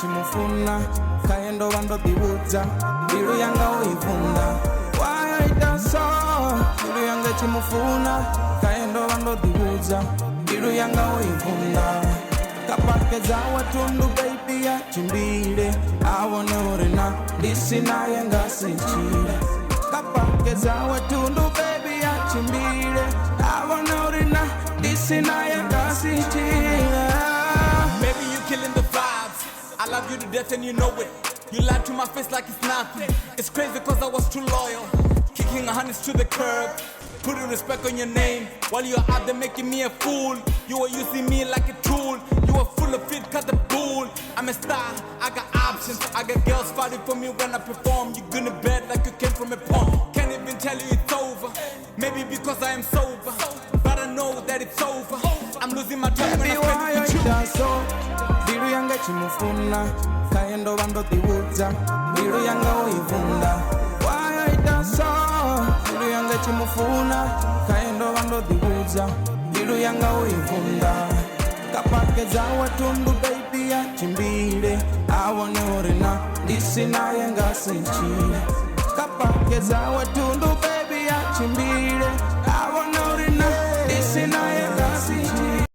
chimufuna kaendo vando divuza biru yanga uivunda waita so biru yanga chimufuna kaendo vando divuza biru yanga uivunda kapake za watundu baby ya chimbile awone urina disina yanga sinchile kapake za watundu baby ya chimbile awone urina disina yanga sinchile. Baby, you killing the vibes. I love you to death and you know it. You lied to my face like it's nothing. It's crazy cause I was too loyal. Kicking hundreds to the curb, putting respect on your name while you're out there making me a fool. You were using me like a tool. You were full of it, cut the bull. I'm a star, I got options. I got girls fighting for me when I perform. You gonna bed like you came from a pond. Can't even tell you it's over. Maybe because I am sober, but I know that it's over. I'm losing my time when I spend with you. Biru yanga chimufuna kaendo vando divuza biru yanga uivunda waita so biru yanga chimufuna kaendo vando divuza biru yanga uivunda kapake za watundu baby ya chimbile awone urina disina yanga sinchile kapake za watundu baby ya chimbile